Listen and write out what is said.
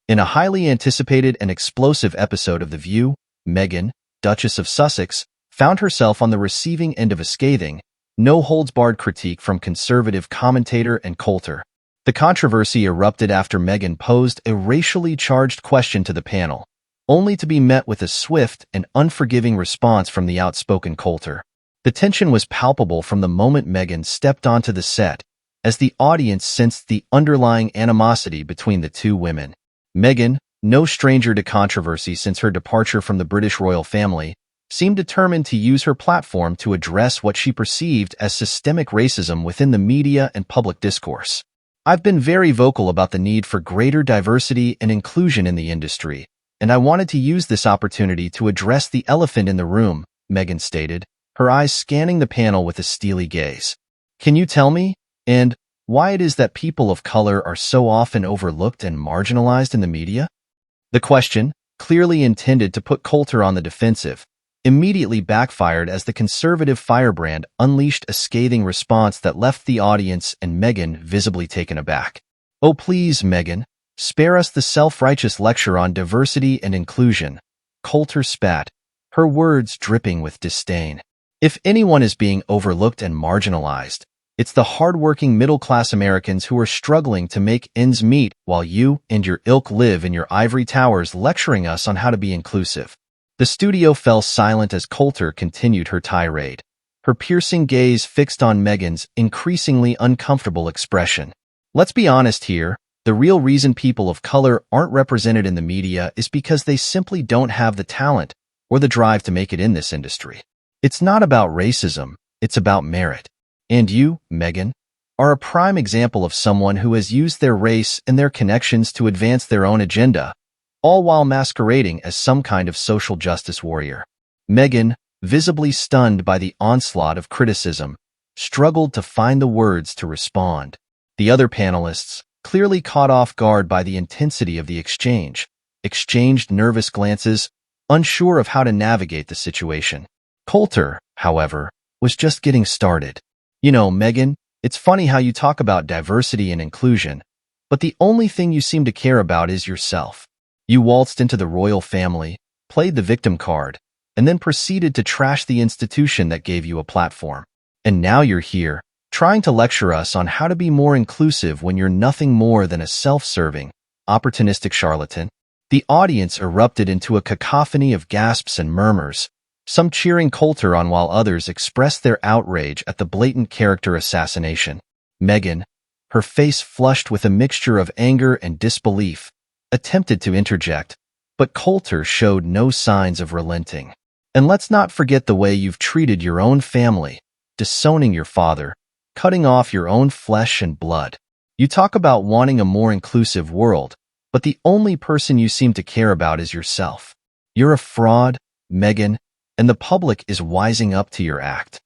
In a highly anticipated and explosive episode of The View, Meghan, Duchess of Sussex, found herself on the receiving end of a scathing, no-holds-barred critique from conservative commentator Ann Coulter. The controversy erupted after Meghan posed a racially charged question to the panel, only to be met with a swift and unforgiving response from the outspoken Coulter. The tension was palpable from the moment Meghan stepped onto the set, as the audience sensed the underlying animosity between the two women. Meghan, no stranger to controversy since her departure from the British royal family, seemed determined to use her platform to address what she perceived as systemic racism within the media and public discourse. "I've been very vocal about the need for greater diversity and inclusion in the industry, and I wanted to use this opportunity to address the elephant in the room," Meghan stated, her eyes scanning the panel with a steely gaze. "Can you tell me, and why it is that people of color are so often overlooked and marginalized in the media?" The question, clearly intended to put Coulter on the defensive, immediately backfired as the conservative firebrand unleashed a scathing response that left the audience and Meghan visibly taken aback. "Oh please, Meghan, spare us the self-righteous lecture on diversity and inclusion," Coulter spat, her words dripping with disdain. "If anyone is being overlooked and marginalized, it's the hard-working middle-class Americans who are struggling to make ends meet while you and your ilk live in your ivory towers lecturing us on how to be inclusive." The studio fell silent as Coulter continued her tirade, her piercing gaze fixed on Meghan's increasingly uncomfortable expression. "Let's be honest here, the real reason people of color aren't represented in the media is because they simply don't have the talent or the drive to make it in this industry. It's not about racism, it's about merit. And you, Meghan, are a prime example of someone who has used their race and their connections to advance their own agenda, all while masquerading as some kind of social justice warrior." Meghan, visibly stunned by the onslaught of criticism, struggled to find the words to respond. The other panelists, clearly caught off guard by the intensity of the exchange, exchanged nervous glances, unsure of how to navigate the situation. Coulter, however, was just getting started. "You know, Meghan, it's funny how you talk about diversity and inclusion, but the only thing you seem to care about is yourself. You waltzed into the royal family, played the victim card, and then proceeded to trash the institution that gave you a platform. And now you're here, trying to lecture us on how to be more inclusive when you're nothing more than a self-serving, opportunistic charlatan." The audience erupted into a cacophony of gasps and murmurs, some cheering Coulter on while others expressed their outrage at the blatant character assassination. Meghan, her face flushed with a mixture of anger and disbelief, attempted to interject, but Coulter showed no signs of relenting. "And let's not forget the way you've treated your own family, disowning your father, cutting off your own flesh and blood. You talk about wanting a more inclusive world, but the only person you seem to care about is yourself. You're a fraud, Meghan, and the public is wising up to your act."